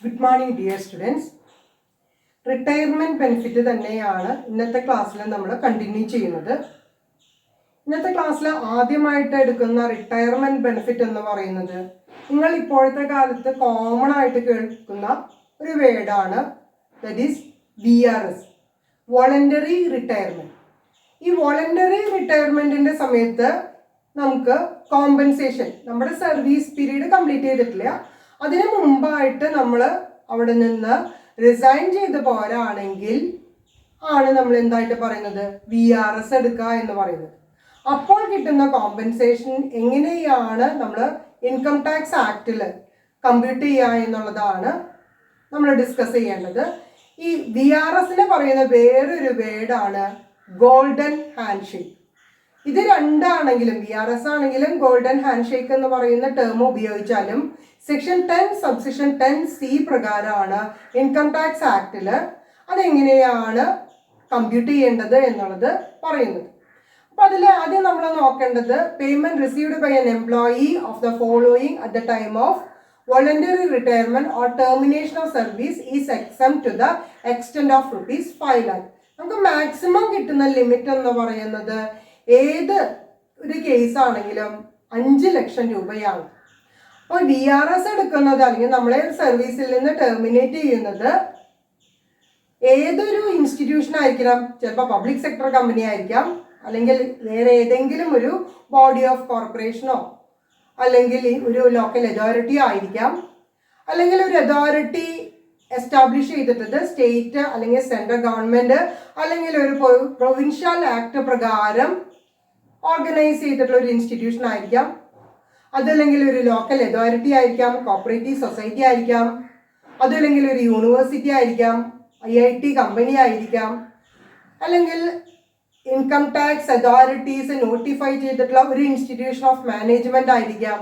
Good morning, dear students. Retirement benefit തന്നെയാണ് ഇന്നത്തെ ക്ലാസ്സിൽ നമ്മൾ കണ്ടിന്യൂ ചെയ്യുന്നത്. ഇന്നത്തെ ക്ലാസ്സിൽ ആദ്യമായിട്ട് എടുക്കുന്ന റിട്ടയർമെന്റ് ബെനിഫിറ്റ് എന്ന് പറയുന്നത് നിങ്ങൾ ഇപ്പോഴത്തെ കാലത്ത് കോമൺ ആയിട്ട് കേൾക്കുന്ന ഒരു വേർഡാണ്. That is VRS, voluntary retirement. ഈ വോളണ്ടറി റിട്ടയർമെന്റിന്റെ സമയത്ത് നമുക്ക് കോമ്പൻസേഷൻ, നമ്മുടെ സർവീസ് പീരീഡ് കംപ്ലീറ്റ് ചെയ്തിട്ടില്ല, അതിന് മുമ്പായിട്ട് നമ്മൾ അവിടെ നിന്ന് റിസൈൻ ചെയ്ത് പോരാണെങ്കിൽ ആണ് നമ്മൾ എന്തായിട്ട് പറയുന്നത് VRS എടുക്കുക എന്ന് പറയുന്നത്. അപ്പോൾ കിട്ടുന്ന കോമ്പൻസേഷൻ എങ്ങനെയാണ് നമ്മൾ ഇൻകം ടാക്സ് ആക്ടിൽ കമ്പ്യൂട്ട് ചെയ്യുക എന്നുള്ളതാണ് നമ്മൾ ഡിസ്കസ് ചെയ്യേണ്ടത്. ഈ VRSന് പറയുന്ന വേറൊരു വേർഡാണ് ഗോൾഡൻ ഹാൻഡ് ഷേക്ക്. ഇത് രണ്ടാണെങ്കിലും VRS ആണെങ്കിലും ഗോൾഡൻ ഹാൻഡ് ഷേക്ക് എന്ന് പറയുന്ന ടേം ഉപയോഗിച്ചാലും സെക്ഷൻ 10 സബ്സെക്ഷൻ 10C പ്രകാരമാണ് ഇൻകം ടാക്സ് ആക്ടിൽ അതെങ്ങനെയാണ് കമ്പ്യൂട്ട് ചെയ്യേണ്ടത് എന്നുള്ളത് പറയുന്നത്. അപ്പോൾ അതിൽ ആദ്യം നമ്മൾ നോക്കേണ്ടത് payment received by an employee of the following at the time of voluntary retirement or termination of service is exempt to the extend of ₹5 lakh. നമുക്ക് മാക്സിമം കിട്ടുന്ന ലിമിറ്റ് എന്ന് പറയുന്നത് ഏത് ഒരു കേസ് ആണെങ്കിലും 5 ലക്ഷം രൂപയാണ്. അപ്പോൾ VRS എടുക്കുന്നത് അല്ലെങ്കിൽ നമ്മളെ സർവീസിൽ നിന്ന് ടെർമിനേറ്റ് ചെയ്യുന്നത് ഏതൊരു ഇൻസ്റ്റിറ്റ്യൂഷൻ ആയിരിക്കണം. ചിലപ്പോൾ പബ്ലിക് സെക്ടർ കമ്പനി ആയിരിക്കാം, അല്ലെങ്കിൽ വേറെ ഏതെങ്കിലും ഒരു ബോഡി ഓഫ് കോർപ്പറേഷനോ അല്ലെങ്കിൽ ഒരു ലോക്കൽ അതോറിറ്റിയോ ആയിരിക്കാം, അല്ലെങ്കിൽ ഒരു അതോറിറ്റി എസ്റ്റാബ്ലിഷ് ചെയ്തിട്ടത് സ്റ്റേറ്റ് അല്ലെങ്കിൽ സെൻട്രൽ ഗവൺമെന്റ് അല്ലെങ്കിൽ ഒരു പ്രൊവിൻഷ്യൽ ആക്ട് പ്രകാരം ഓർഗനൈസ് ചെയ്തിട്ടുള്ള ഒരു ഇൻസ്റ്റിറ്റ്യൂഷൻ ആയിരിക്കാം, അതല്ലെങ്കിൽ ഒരു ലോക്കൽ അതോറിറ്റി ആയിരിക്കാം, കോപ്പറേറ്റീവ് സൊസൈറ്റി ആയിരിക്കാം, അതല്ലെങ്കിൽ ഒരു യൂണിവേഴ്സിറ്റി ആയിരിക്കാം, IIT കമ്പനി ആയിരിക്കാം, അല്ലെങ്കിൽ ഇൻകം ടാക്സ് അതോറിറ്റീസ് നോട്ടിഫൈ ചെയ്തിട്ടുള്ള ഒരു ഇൻസ്റ്റിറ്റ്യൂഷൻ ഓഫ് മാനേജ്മെന്റ് ആയിരിക്കാം,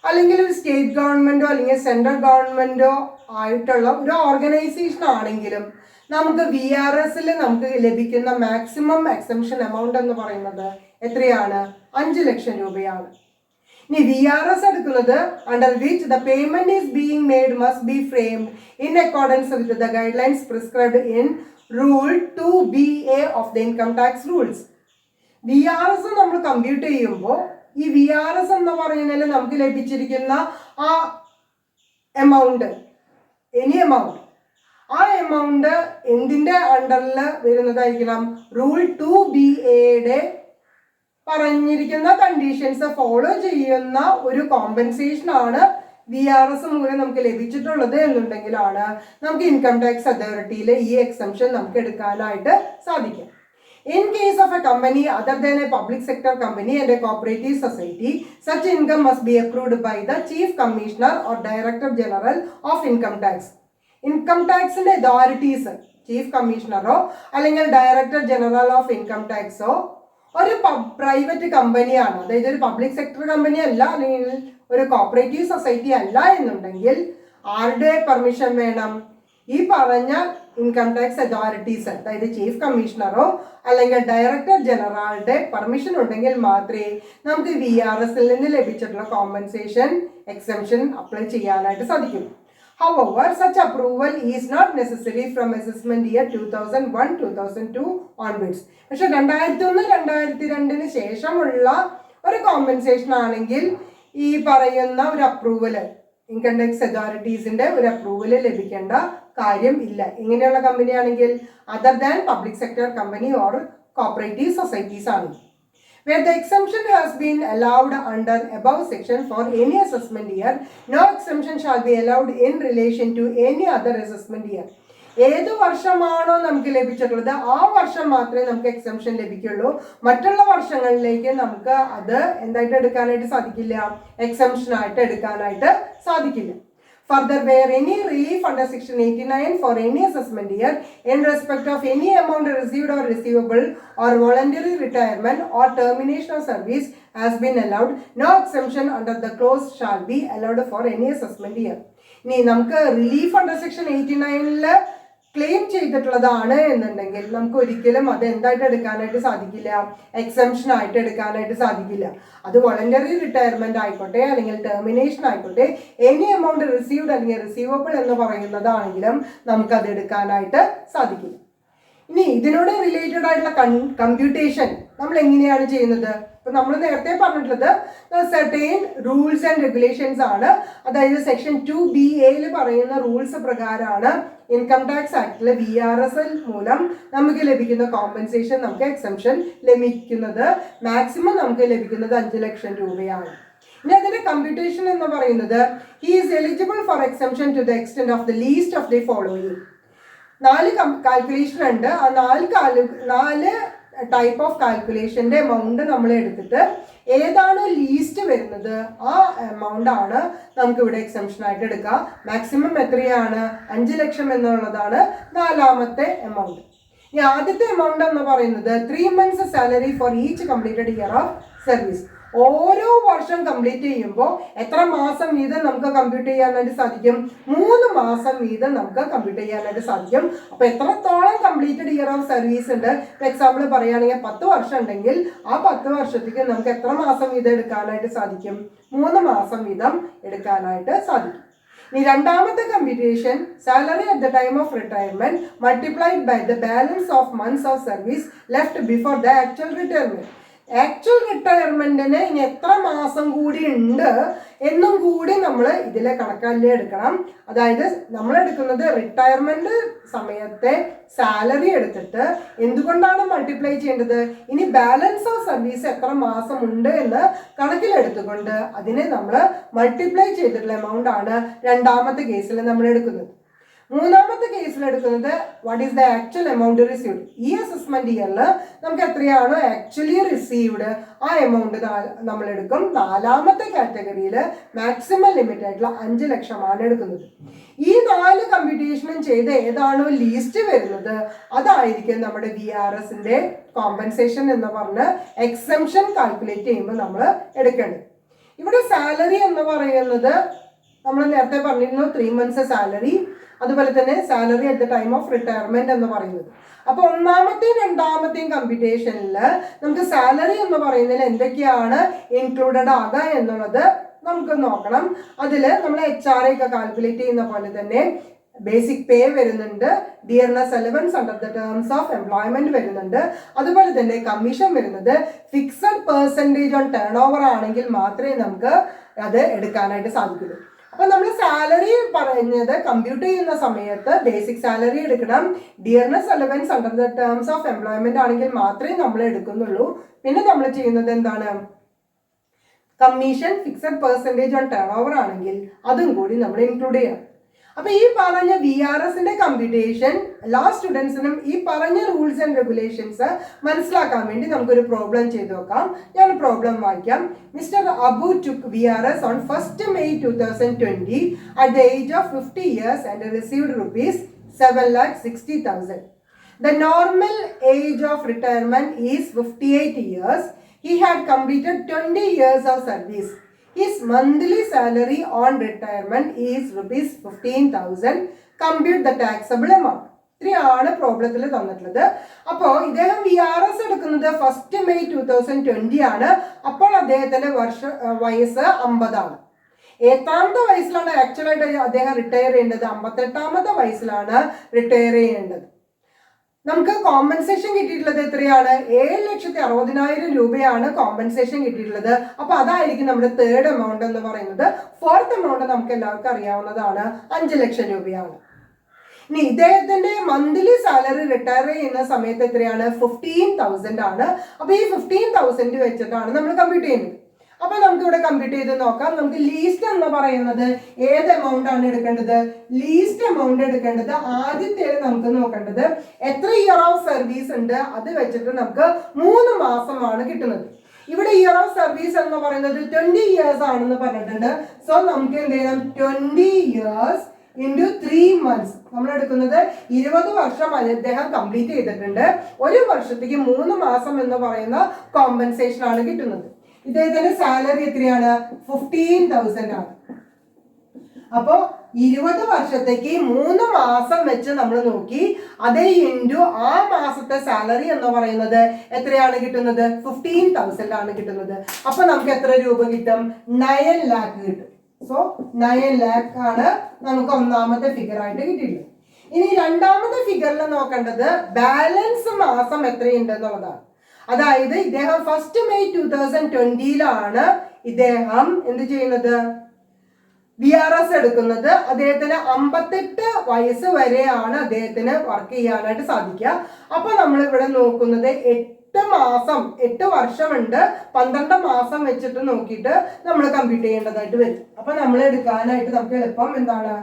അല്ലെങ്കിൽ ഒരു സ്റ്റേറ്റ് ഗവൺമെന്റോ അല്ലെങ്കിൽ സെൻട്രൽ ഗവൺമെന്റോ ആയിട്ടുള്ള ഒരു ഓർഗനൈസേഷൻ ആണെങ്കിലും നമുക്ക് VRSൽ നമുക്ക് ലഭിക്കുന്ന മാക്സിമം എക്സംഷൻ എമൗണ്ട് എന്ന് പറയുന്നത് എത്രയാണ്? 5 ലക്ഷം രൂപയാണ്. ഇനി VRS എടുക്കുന്നത് under which the payment is being made must be framed in accordance with the guidelines prescribed in rule 2BA of the income tax rules. VRS നമ്മൾ കമ്പ്യൂട്ട് ചെയ്യുമ്പോൾ ഈ VRS എന്ന് പറയുന്നതിൽ നമുക്ക് ലഭിച്ചിരിക്കുന്ന ആ എമൗണ്ട്, എനി എമൗണ്ട്, ആ എമൗണ്ട് എന്തിൻ്റെ അണ്ടറിൽ വരുന്നതായിരിക്കണം? റൂൾ 2BAയുടെ പറഞ്ഞിരിക്കുന്ന കണ്ടീഷൻസ് ഫോളോ ചെയ്യുന്ന ഒരു കോമ്പൻസേഷൻ ആണ് VRS മൂലം നമുക്ക് ലഭിച്ചിട്ടുള്ളത് എന്നുണ്ടെങ്കിലാണ് നമുക്ക് ഇൻകം ടാക്സ് അതോറിറ്റിയിൽ ഈ എക്സംഷൻ നമുക്ക് എടുക്കാനായിട്ട് സാധിക്കും. In case of a company other than a public sector company and a cooperative society, such income must be approved by the Chief Commissioner or Director General of Income Tax. Income Taxന്റെ authorities chief കമ്മീഷണറോ അല്ലെങ്കിൽ director general of income ടാക്സോ ഒരു private കമ്പനിയാണ്, അതായത് ഒരു public sector company അല്ല അല്ലെങ്കിൽ ഒരു കോപ്പറേറ്റീവ് സൊസൈറ്റി അല്ല എന്നുണ്ടെങ്കിൽ ആരുടെ പെർമിഷൻ വേണം? ഈ പറഞ്ഞ ഇൻകം ടാക്സ് അതോറിറ്റീസ്, അതായത് ചീഫ് കമ്മീഷണറോ അല്ലെങ്കിൽ ഡയറക്ടർ ജനറലുടെ പെർമിഷൻ ഉണ്ടെങ്കിൽ മാത്രമേ നമുക്ക് VRSൽ നിന്ന് ലഭിച്ചിട്ടുള്ള കോമ്പൻസേഷൻ എക്സംഷൻ അപ്ലൈ ചെയ്യാനായിട്ട് സാധിക്കും. However, such approval is not necessary from assessment year 2001-2002 onwards. പക്ഷെ 2001-2002 ശേഷമുള്ള ഒരു കോമ്പൻസേഷൻ ആണെങ്കിൽ ഈ പറയുന്ന ഒരു അപ്രൂവൽ ഇൻകം ടാക്സ് അതോറിറ്റീസിന്റെ ഒരു അപ്രൂവൽ ലഭിക്കേണ്ട കാര്യം ഇല്ല. ഇങ്ങനെയുള്ള കമ്പനി ആണെങ്കിൽ other than public sector company or cooperative societies ആണ്. Where the exemption has been allowed under above section for any assessment year, no exemption shall be allowed in relation to any other assessment year. ഏത് വർഷമാണോ നമുക്ക് ലഭിച്ചിട്ടുള്ളത് ആ വർഷം മാത്രമേ നമുക്ക് exemption ലഭിക്കുള്ളൂ. മറ്റുള്ള വർഷങ്ങളിലേക്ക് നമുക്ക് അത് എന്തായിട്ട് എടുക്കാനായിട്ട് സാധിക്കില്ല, എക്സംഷൻ ആയിട്ട് എടുക്കാനായിട്ട് സാധിക്കില്ല. Further, where any relief under section 89 for any assessment year in respect of any amount received or receivable or voluntary retirement or termination of service has been allowed, no exemption under the clause shall be allowed for any assessment year. ഇനി നമുക്ക് relief under section 89 claim ചെയ്തിട്ടുള്ളതാണ് എന്നുണ്ടെങ്കിൽ നമുക്ക് ഒരിക്കലും അത് എന്തായിട്ട് എടുക്കാനായിട്ട് സാധിക്കില്ല, എക്സംഷൻ ആയിട്ട് എടുക്കാനായിട്ട് സാധിക്കില്ല. അത് വോളണ്ടറി റിട്ടയർമെന്റ് ആയിക്കോട്ടെ അല്ലെങ്കിൽ ടെർമിനേഷൻ ആയിക്കോട്ടെ, എനി എമൗണ്ട് റിസീവ്ഡ് അല്ലെങ്കിൽ റിസീവബിൾ എന്ന് പറയുന്നതാണെങ്കിലും നമുക്കത് എടുക്കാനായിട്ട് സാധിക്കില്ല. ഇനി ഇതിനോട് റിലേറ്റഡ് ആയിട്ടുള്ള കമ്പ്യൂട്ടേഷൻ നമ്മൾ എങ്ങനെയാണ് ചെയ്യുന്നത്? ഇപ്പൊ നമ്മൾ നേരത്തെ പറഞ്ഞിട്ടുള്ളത് സെർട്ടൈൻ റൂൾസ് ആൻഡ് റെഗുലേഷൻസ് ആണ്. അതായത് സെക്ഷൻ 2BA പറയുന്ന റൂൾസ് പ്രകാരമാണ് ഇൻകം ടാക്സ് ആക്ടിലെ VRS മൂലം നമുക്ക് ലഭിക്കുന്ന കോമ്പൻസേഷൻ, നമുക്ക് എക്സംഷൻ ലഭിക്കുന്നത് മാക്സിമം നമുക്ക് ലഭിക്കുന്നത് 5 ലക്ഷം രൂപയാണ്. ഇനി അതിന്റെ കമ്പ്യൂട്ടേഷൻ എന്ന് പറയുന്നത് he is eligible for exemption to the extent of the least of the following. 4 calculation ഉണ്ട്. ആ 4 ടൈപ്പ് ഓഫ് കാൽക്കുലേഷന്റെ എമൗണ്ട് നമ്മൾ എടുത്തിട്ട് ഏതാണ് ലീസ്റ്റ് വരുന്നത് ആ എമൗണ്ട് ആണ് നമുക്ക് ഇവിടെ എക്സംഷൻ ആയിട്ട് എടുക്കുക. മാക്സിമം എത്രയാണ്? 5 ലക്ഷം എന്നുള്ളതാണ് 4ാമത്തെ എമൗണ്ട്. ഇനി ആദ്യത്തെ എമൗണ്ട് എന്ന് പറയുന്നത് 3 months salary for each completed year of service. ഓരോ വർഷം കംപ്ലീറ്റ് ചെയ്യുമ്പോൾ എത്ര മാസം വീതം നമുക്ക് കമ്പ്യൂട്ട് ചെയ്യാനായിട്ട് സാധിക്കും? 3 മാസം വീതം നമുക്ക് കമ്പ്യൂട്ട് ചെയ്യാനായിട്ട് സാധിക്കും. അപ്പൊ എത്രത്തോളം കംപ്ലീറ്റഡ് ഇയർ ഓഫ് സർവീസ് ഉണ്ട്? ഫോർ എക്സാമ്പിൾ പറയുകയാണെങ്കിൽ 10 വർഷം ഉണ്ടെങ്കിൽ ആ 10 വർഷത്തേക്ക് നമുക്ക് എത്ര മാസം വീതം എടുക്കാനായിട്ട് സാധിക്കും? 3 മാസം വീതം എടുക്കാനായിട്ട് സാധിക്കും. ഇനി രണ്ടാമത്തെ computation salary at the time of retirement multiplied by the balance of months of service left before the actual retirement. Actual റിട്ടയർമെന്റിന് ഇനി എത്ര മാസം കൂടി ഉണ്ട് എന്നും കൂടി നമ്മൾ ഇതിലെ കണക്കാക്കി എടുക്കണം. അതായത് നമ്മൾ എടുക്കുന്നത് റിട്ടയർമെന്റ് സമയത്തെ സാലറി എടുത്തിട്ട് എന്തുകൊണ്ടാണ് മൾട്ടിപ്ലൈ ചെയ്യേണ്ടത്? ഇനി ബാലൻസ് ഓഫ് സർവീസ് എത്ര മാസം ഉണ്ട് എന്ന് കണക്കിലെടുത്തുകൊണ്ട് അതിനെ നമ്മൾ മൾട്ടിപ്ലൈ ചെയ്തിട്ടുള്ള എമൗണ്ട് ആണ് രണ്ടാമത്തെ കേസിൽ നമ്മൾ എടുക്കുന്നത്. മൂന്നാമത്തെ കേസിൽ എടുക്കുന്നത് what is the actual amount received. ഈ അസസ്മെന്റ് ഇയറിൽ നമുക്ക് എത്രയാണോ ആക്ച്വലി റിസീവ്ഡ് ആ എമൗണ്ട് നമ്മൾ എടുക്കും. 4ാമത്തെ കാറ്റഗറിയിൽ മാക്സിമം ലിമിറ്റ് ആയിട്ടുള്ള 5 ലക്ഷമാണ് എടുക്കുന്നത്. ഈ 4 കമ്പ്യൂട്ടേഷനും ചെയ്ത് ഏതാണോ ലീസ്റ്റ് വരുന്നത് അതായിരിക്കും നമ്മുടെ VRSന്റെ കോമ്പൻസേഷൻ എന്ന് പറഞ്ഞ് എക്സംഷൻ കാൽക്കുലേറ്റ് ചെയ്യുമ്പോൾ നമ്മൾ എടുക്കേണ്ടത്. ഇവിടെ സാലറി എന്ന് പറയുന്നത് നമ്മൾ നേരത്തെ പറഞ്ഞിരുന്നു 3 months സാലറി, അതുപോലെ തന്നെ salary at the time of retirement എന്ന് പറയുന്നത്. അപ്പൊ ഒന്നാമത്തെയും രണ്ടാമത്തെയും കമ്പ്യൂട്ടേഷനിൽ നമുക്ക് സാലറി എന്ന് പറയുന്നതിൽ എന്തൊക്കെയാണ് ഇൻക്ലൂഡഡ് ആകുക എന്നുള്ളത് നമുക്ക് നോക്കണം. അതിൽ നമ്മൾ HRA ഒക്കെ കാൽക്കുലേറ്റ് ചെയ്യുന്ന പോലെ തന്നെ ബേസിക് പേ വരുന്നുണ്ട്, dearness allowance under the terms of employment വരുന്നുണ്ട്, അതുപോലെ തന്നെ കമ്മീഷൻ വരുന്നത്. Fixed percentage on turn over ആണെങ്കിൽ മാത്രമേ നമുക്ക് അത് എടുക്കാനായിട്ട് സാധിക്കുള്ളൂ. അപ്പൊ നമ്മൾ സാലറി പറഞ്ഞത് കമ്പ്യൂട്ട് ചെയ്യുന്ന സമയത്ത് ബേസിക് സാലറി എടുക്കണം, dearness allowance under the terms of employment ആണെങ്കിൽ മാത്രമേ നമ്മൾ എടുക്കുന്നുള്ളൂ. പിന്നെ നമ്മൾ ചെയ്യുന്നത് എന്താണ്? Commission, fixed percentage on turn over ആണെങ്കിൽ അതും കൂടി നമ്മൾ ഇൻക്ലൂഡ് ചെയ്യണം. അപ്പൊ ഈ പറഞ്ഞ VRSന്റെ കമ്പ്യൂട്ടേഷൻ എല്ലാ സ്റ്റുഡൻസിനും ഈ പറഞ്ഞ റൂൾസ് ആൻഡ് റെഗുലേഷൻസ് മനസ്സിലാക്കാൻ വേണ്ടി നമുക്കൊരു പ്രോബ്ലം ചെയ്ത് നോക്കാം. ഞാൻ പ്രോബ്ലം വായിക്കാം. Mister Abu took VRS on 1st May 2020 at the age of 50 years and received rupees 7,60,000. The normal age of retirement is 58 years. He had completed 20 years of service. His monthly salary on retirement is rupees 15,000. Compute the taxable amount. ഇത്രയാണ് പ്രോബ്ലത്തിൽ തന്നിട്ടുള്ളത്. അപ്പോൾ ഇദ്ദേഹം VRS എടുക്കുന്നത് 1st May 2020 ആണ്. അപ്പോൾ അദ്ദേഹത്തിന്റെ വയസ്സ് 50 ആണ്. എത്രാമത്തെ വയസ്സിലാണ് ആക്ച്വലായിട്ട് അദ്ദേഹം റിട്ടയർ ചെയ്യേണ്ടത്? 58ാമത്തെ വയസ്സിലാണ് റിട്ടയർ ചെയ്യേണ്ടത്. നമുക്ക് കോമ്പൻസേഷൻ കിട്ടിയിട്ടുള്ളത് എത്രയാണ്? 7,60,000 രൂപയാണ് കോമ്പൻസേഷൻ കിട്ടിയിട്ടുള്ളത്. അപ്പൊ അതായിരിക്കും നമ്മുടെ തേർഡ് എമൗണ്ട് എന്ന് പറയുന്നത്. ഫോർത്ത് എമൗണ്ട് നമുക്ക് എല്ലാവർക്കും അറിയാവുന്നതാണ്, 5 ലക്ഷം രൂപയാണ്. ഇനി ഇദ്ദേഹത്തിന്റെ മന്ത്ലി സാലറി റിട്ടയർ ചെയ്യുന്ന സമയത്ത് എത്രയാണ്? 15,000 ആണ്. അപ്പൊ ഈ 15,000 വെച്ചിട്ടാണ് നമ്മൾ കമ്പ്യൂട്ട് ചെയ്യുന്നത്. അപ്പൊ നമുക്ക് ഇവിടെ കമ്പ്യൂട്ട് ചെയ്ത് നോക്കാം. നമുക്ക് ലീസ്റ്റ് എന്ന് പറയുന്നത് ഏത് എമൗണ്ട് ആണ് എടുക്കേണ്ടത്? ലീസ്റ്റ് എമൗണ്ട് എടുക്കേണ്ടത് ആദ്യത്തേത് നമുക്ക് നോക്കേണ്ടത് എത്ര ഇയർ ഓഫ് സർവീസ് ഉണ്ട് അത് വെച്ചിട്ട് നമുക്ക് 3 മാസമാണ് കിട്ടുന്നത്. ഇവിടെ ഇയർ ഓഫ് സർവീസ് എന്ന് പറയുന്നത് 20 years ആണെന്ന് പറഞ്ഞിട്ടുണ്ട്. സോ നമുക്ക് എന്ത് ചെയ്യണം? 20 years into 3 months. നമ്മൾ എടുക്കുന്നത് 20 വർഷം അദ്ദേഹം കംപ്ലീറ്റ് ചെയ്തിട്ടുണ്ട്. 1 വർഷത്തേക്ക് 3 മാസം എന്ന് പറയുന്ന കോമ്പൻസേഷൻ ആണ് കിട്ടുന്നത്. ഇദ്ദേഹത്തിന്റെ സാലറി എത്രയാണ്? 15,000 ആണ്. അപ്പോൾ 20 വർഷത്തേക്ക് 3 മാസം വെച്ച് നമ്മൾ നോക്കി, അതേ ഇൻറ്റു ആ മാസത്തെ സാലറി എന്ന് പറയുന്നത് എത്രയാണ് കിട്ടുന്നത്? 15,000 ആണ് കിട്ടുന്നത്. അപ്പൊ നമുക്ക് എത്ര രൂപ കിട്ടും? 9 lakh കിട്ടും. സോ 9 lakh ആണ് നമുക്ക് ഒന്നാമത്തെ ഫിഗർ ആയിട്ട് കിട്ടിയിട്ടുള്ളത്. ഇനി രണ്ടാമത്തെ ഫിഗറിൽ നോക്കേണ്ടത് ബാലൻസ് മാസം എത്രയുണ്ട് എന്നുള്ളതാണ്. അതായത് ഇദ്ദേഹം 1 May 2020 ഇദ്ദേഹം എന്ത് ചെയ്യുന്നത്? BRS എടുക്കുന്നത്. അദ്ദേഹത്തിന് 58 വയസ്സ് വരെയാണ് അദ്ദേഹത്തിന് വർക്ക് ചെയ്യാനായിട്ട് സാധിക്കുക. അപ്പൊ നമ്മൾ ഇവിടെ നോക്കുന്നത് 8 മാസം, 8 വർഷമുണ്ട്, 12 മാസം വെച്ചിട്ട് നോക്കിയിട്ട് നമ്മൾ കമ്പ്യൂട്ട് ചെയ്യേണ്ടതായിട്ട് വരും. അപ്പൊ നമ്മൾ എടുക്കാനായിട്ട് നമുക്ക് എളുപ്പം എന്താണ്?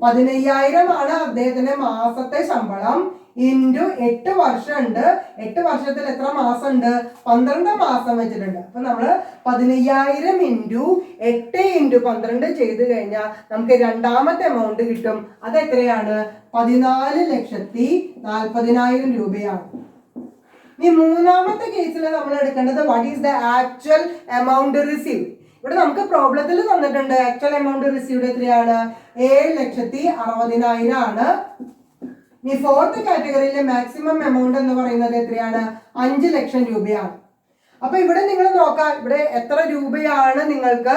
15,000 ആണ് അദ്ദേഹത്തിന്റെ മാസത്തെ ശമ്പളം, ഇൻറ്റു 8 വർഷമുണ്ട്. 8 വർഷത്തിൽ എത്ര മാസം ഉണ്ട്? 12 മാസം വെച്ചിട്ടുണ്ട്. അപ്പൊ നമ്മള് 15,000 ഇൻറ്റു 8 ഇൻറ്റു 12 ചെയ്ത് കഴിഞ്ഞാൽ നമുക്ക് രണ്ടാമത്തെ എമൗണ്ട് കിട്ടും. അത് എത്രയാണ്? 14,40,000 രൂപയാണ്. ഇനി മൂന്നാമത്തെ കേസിൽ നമ്മൾ എടുക്കേണ്ടത് what is the actual amount received. ഇവിടെ നമുക്ക് പ്രോബ്ലത്തിൽ തന്നിട്ടുണ്ട് ആക്ച്വൽ എമൗണ്ട് റിസീവ്ഡ് എത്രയാണ്? 7,60,000 ആണ്. ഇനി ഫോർത്ത് കാറ്റഗറിയിലെ മാക്സിമം എമൗണ്ട് എന്ന് പറയുന്നത് എത്രയാണ്? 5 ലക്ഷം രൂപയാണ്. അപ്പൊ ഇവിടെ നിങ്ങൾ നോക്കാം, ഇവിടെ എത്ര രൂപയാണ് നിങ്ങൾക്ക്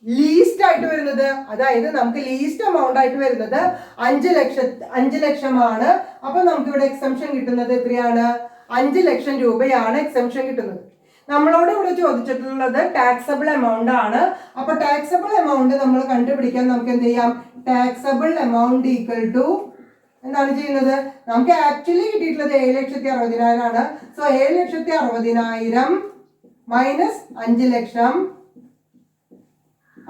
ലീസ്റ്റ് ആയിട്ട് വരുന്നത്? അതായത് നമുക്ക് ലീസ്റ്റ് എമൗണ്ട് ആയിട്ട് വരുന്നത് 5 ലക്ഷമാണ്. അപ്പൊ നമുക്ക് ഇവിടെ എക്സംഷൻ കിട്ടുന്നത് എത്രയാണ്? 5 ലക്ഷം രൂപയാണ് എക്സംഷൻ കിട്ടുന്നത്. നമ്മളോട് ഇവിടെ ചോദിച്ചിട്ടുള്ളത് ടാക്സബിൾ എമൗണ്ട് ആണ്. അപ്പൊ ടാക്സബിൾ എമൗണ്ട് നമ്മൾ കണ്ടുപിടിക്കാൻ നമുക്ക് എന്ത് ചെയ്യാം? ടാക്സബിൾ എമൗണ്ട് ഈക്വൽ ടു എന്താണ് ചെയ്യുന്നത്? നമുക്ക് ആക്ച്വലി കിട്ടിയിട്ടുള്ളത് 7,60,000 ആണ്. സോ 7,60,000 മൈനസ് 5 ലക്ഷം.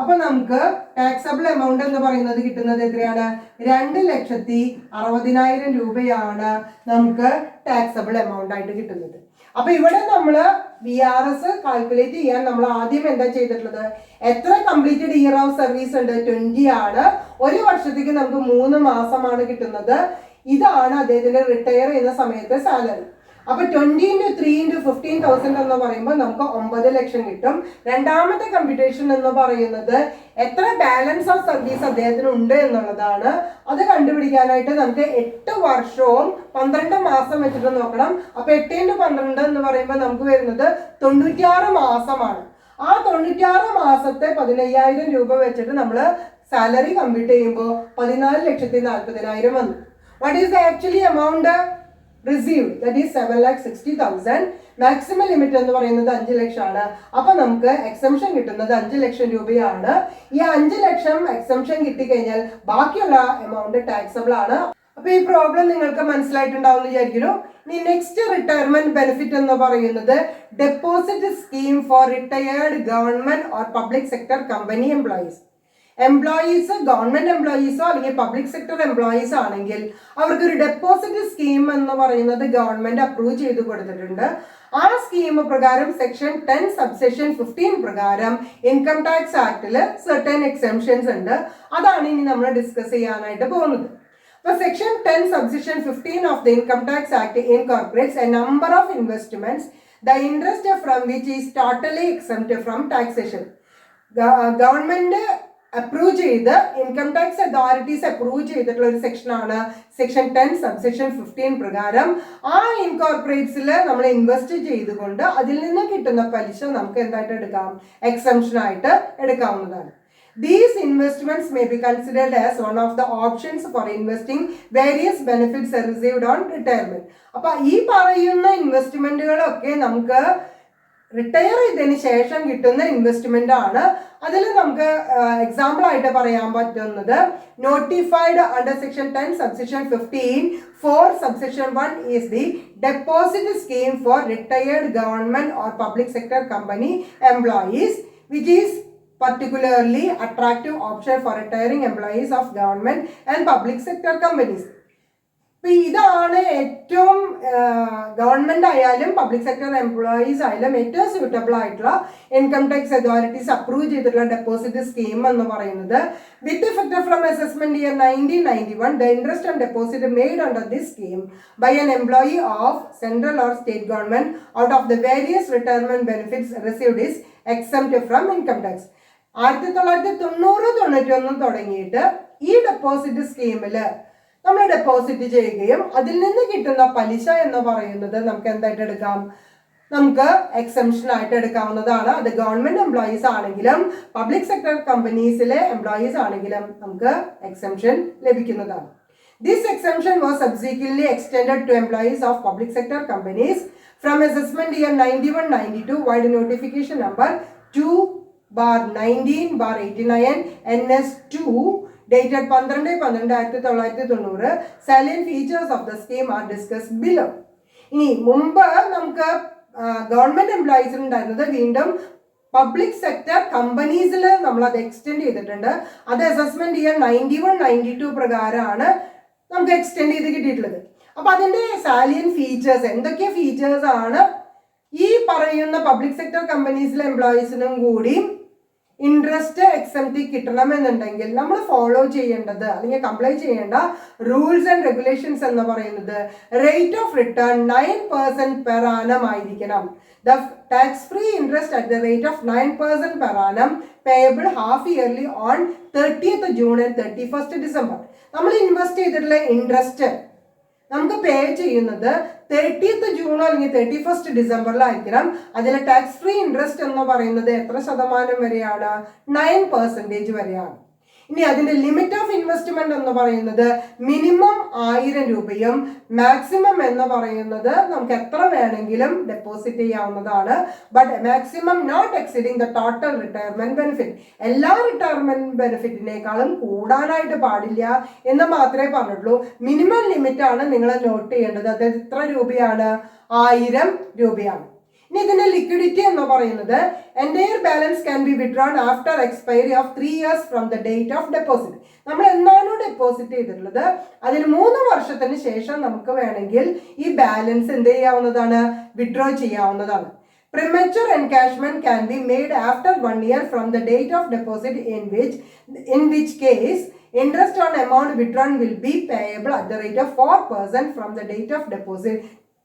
അപ്പൊ നമുക്ക് ടാക്സബിൾ എമൗണ്ട് എന്ന് പറയുന്നത് കിട്ടുന്നത് എത്രയാണ്? 2,60,000 രൂപയാണ് നമുക്ക് ടാക്സബിൾ എമൗണ്ട് ആയിട്ട് കിട്ടുന്നത്. അപ്പൊ ഇവിടെ നമ്മള് BRS കാൽക്കുലേറ്റ് ചെയ്യാൻ നമ്മൾ ആദ്യം എന്താ ചെയ്തിട്ടുള്ളത്? എത്ര കംപ്ലീറ്റഡ് ഇയർ ഓഫ് സർവീസ് ഉണ്ട്? 20 ആണ്. ഒരു വർഷത്തേക്ക് നമുക്ക് 3 മാസമാണ് കിട്ടുന്നത്. ഇതാണ് അദ്ദേഹത്തിന്റെ റിട്ടയർ ചെയ്യുന്ന സമയത്തെ സാലറി. അപ്പൊ 20 × 3 × 15,000 എന്ന് പറയുമ്പോൾ നമുക്ക് 9 ലക്ഷം കിട്ടും. രണ്ടാമത്തെ കമ്പ്യൂട്ടേഷൻ എന്ന് പറയുന്നത് എത്ര ബാലൻസ് ഓഫ് സർവീസ് അദ്ദേഹത്തിന് ഉണ്ട് എന്നുള്ളതാണ്. അത് കണ്ടുപിടിക്കാനായിട്ട് നമുക്ക് 8 വർഷവും 12 മാസം വെച്ചിട്ട് നോക്കണം. അപ്പൊ 8 × 12 എന്ന് പറയുമ്പോൾ നമുക്ക് വരുന്നത് 96 മാസമാണ്. ആ 96 മാസത്തെ 15,000 രൂപ വെച്ചിട്ട് നമ്മൾ സാലറി കമ്പ്യൂട്ട് ചെയ്യുമ്പോൾ 14,40,000 വന്നു. What is the actually amount received? That is 7,60,000. Maximum limit എന്ന് പറയുന്നത് 5 ലക്ഷമാണ്. അപ്പൊ നമുക്ക് എക്സംഷൻ കിട്ടുന്നത് 5 ലക്ഷം രൂപയാണ്. ഈ 5 ലക്ഷം എക്സംഷൻ കിട്ടിക്കഴിഞ്ഞാൽ ബാക്കിയുള്ള എമൗണ്ട് ടാക്സബിൾ ആണ്. അപ്പൊ ഈ പ്രോബ്ലം നിങ്ങൾക്ക് മനസ്സിലായിട്ടുണ്ടാവും എന്ന് വിചാരിക്കുന്നു. ഇനി നെക്സ്റ്റ് റിട്ടയർമെന്റ് ബെനിഫിറ്റ് എന്ന് പറയുന്നത് deposit scheme for retired government or public sector company employees. Employees government എംപ്ലോയീസോ അല്ലെങ്കിൽ പബ്ലിക് സെക്ടർ എംപ്ലോയീസ് ആണെങ്കിൽ അവർക്ക് ഒരു ഡെപ്പോസിറ്റ് സ്കീം എന്ന് പറയുന്നത് ഗവൺമെന്റ് അപ്രൂവ് ചെയ്ത് കൊടുത്തിട്ടുണ്ട്. ആ സ്കീം പ്രകാരം സെക്ഷൻ 10 സബ്സെക്ഷൻ 15 പ്രകാരം ഇൻകം ടാക്സ് ആക്ടിൽ സർട്ടൻ എക്സെംഷൻസ് ഉണ്ട്. അതാണ് ഇനി നമ്മൾ ഡിസ്കസ് ചെയ്യാനായിട്ട് പോകുന്നത്. അപ്പൊ section 10 subsection 15 of the income tax act incorporates A number of investments the interest from which is totally exempt from taxation. Government approve ചെയ്ത് ഇൻകം ടാക്സ് അതോറിറ്റീസ് അപ്രൂവ് ചെയ്തിട്ടുള്ള ഒരു സെക്ഷനാണ് സെക്ഷൻ 10 സബ്സെക്ഷൻ 15 പ്രകാരം. ആ ഇൻകോർപ്പറേറ്റ്സിൽ നമ്മൾ ഇൻവെസ്റ്റ് ചെയ്തുകൊണ്ട് അതിൽ നിന്ന് കിട്ടുന്ന പലിശ നമുക്ക് എന്തായിട്ട് എടുക്കാം? എക്സംഷൻ ആയിട്ട് എടുക്കാവുന്നതാണ്. These investments may be considered as one of the options for investing various benefits received on retirement. അപ്പൊ ഈ പറയുന്ന ഇൻവെസ്റ്റ്മെന്റുകളൊക്കെ നമുക്ക് റിട്ടയർ ചെയ്തതിന് ശേഷം കിട്ടുന്ന ഇൻവെസ്റ്റ്മെന്റ് ആണ്. അതിൽ നമുക്ക് എക്സാമ്പിൾ ആയിട്ട് പറയാൻ പറ്റുന്നത് notified under section 10 subsection 15 4 subsection 1 is the deposit scheme for retired government or public sector company employees which is particularly attractive option for retiring employees of government and public sector companies. ഇപ്പൊ ഇതാണ് ഏറ്റവും government ആയാലും public sector employees ആയാലും ഏറ്റവും suitable ആയിട്ടുള്ള income tax authorities approve ചെയ്തിട്ടുള്ള deposit scheme എന്ന് പറയുന്നത്. വിത്ത് effect from assessment year 1991 the interest and deposit made under this scheme by an employee of central or state government out of the various retirement benefits received is exempt from income tax. 1990-91 തുടങ്ങിയിട്ട് ഈ deposit സ്കീമിൽ നമ്മൾ deposit ചെയ്യുകയും അതിൽ നിന്ന് കിട്ടുന്ന പലിശ എന്ന് പറയുന്നത് നമുക്ക് എന്തായിട്ട് എടുക്കാം, നമുക്ക് എക്സംഷൻ ആയിട്ട് എടുക്കാവുന്നതാണ്. അത് ഗവൺമെന്റ് എംപ്ലോയീസ് ആണെങ്കിലും പബ്ലിക് സെക്ടർ കമ്പനീസിലെ എംപ്ലോയീസ് ആണെങ്കിലും നമുക്ക് എക്സംഷൻ ലഭിക്കുന്നതാണ്. This exemption was subsequently extended to employees of public sector companies from assessment year 91-92 via notification number 2/19/89 NS2 dated 12/12/1990. Salient features of the scheme are discussed below. ഇനി മുമ്പ് നമുക്ക് government എംപ്ലോയീസിൽ ഉണ്ടായിരുന്നത് വീണ്ടും public sector കമ്പനീസിൽ നമ്മൾ അത് extend ചെയ്തിട്ടുണ്ട്. അത് assessment year 91-92 പ്രകാരമാണ് നമുക്ക് എക്സ്റ്റെൻഡ് ചെയ്ത് കിട്ടിയിട്ടുള്ളത്. അപ്പൊ അതിന്റെ സാലിയൻ ഫീച്ചേഴ്സ് എന്തൊക്കെ ഫീച്ചേഴ്സ് ആണ് ഈ പറയുന്ന പബ്ലിക് സെക്ടർ കമ്പനീസിലെ എംപ്ലോയീസിനും കൂടി ഇൻട്രസ്റ്റ് എക്സംപ്റ്റ് കിട്ടണമെന്നുണ്ടെങ്കിൽ നമ്മൾ ഫോളോ ചെയ്യേണ്ടത് അല്ലെങ്കിൽ കംപ്ലൈ ചെയ്യേണ്ട റൂൾസ് ആൻഡ് റെഗുലേഷൻസ് എന്ന് പറയുന്നത് rate of return 9% per annum ആയിരിക്കണം. The tax-free interest at the rate of 9% per annum payable half yearly on 30th June and 31st December. നമ്മൾ ഇൻവെസ്റ്റ് ചെയ്തിട്ടുള്ള ഇൻട്രസ്റ്റ് നമുക്ക് പേ ചെയ്യുന്നത് 30th ജൂൺ അല്ലെങ്കിൽ 31st ഡിസംബറിലായിരിക്കണം. അതിലെ tax free interest എന്ന് പറയുന്നത് എത്ര ശതമാനം വരെയാണ്? 9% വരെയാണ്. ഇനി അതിന്റെ ലിമിറ്റ് ഓഫ് ഇൻവെസ്റ്റ്മെന്റ് എന്ന് പറയുന്നത് മിനിമം 1000 രൂപയും മാക്സിമം എന്ന് പറയുന്നത് നമുക്ക് എത്ര വേണമെങ്കിലും ഡെപ്പോസിറ്റ് ചെയ്യാവുന്നതാണ്. But maximum not exceeding the total retirement benefit. എല്ലാ റിട്ടയർമെന്റ് ബെനിഫിറ്റിനേക്കാളും കൂടാനായിട്ട് പാടില്ല എന്ന് മാത്രമേ പറഞ്ഞിട്ടുള്ളൂ. മിനിമം ലിമിറ്റ് ആണ് നിങ്ങൾ നോട്ട് ചെയ്യേണ്ടത്. അത് എത്ര രൂപയാണ്? 1000 രൂപയാണ്. ഇനി ഇതിന്റെ ലിക്വിഡിറ്റി എന്ന് പറയുന്നത് entire balance can be withdrawn after expiry of 3 years from the date of deposit. നമ്മൾ എന്നാണോ ഡെപ്പോസിറ്റ് ചെയ്തിട്ടുള്ളത് അതിന് 3 വർഷത്തിന് ശേഷം നമുക്ക് വേണമെങ്കിൽ ഈ ബാലൻസ് എന്ത് ചെയ്യാവുന്നതാണ്? വിഡ്രോ ചെയ്യാവുന്നതാണ്. Premature encashment can be made after 1 year from the date of deposit in which case interest on amount withdrawn will be payable at the rate of 4% from the date of deposit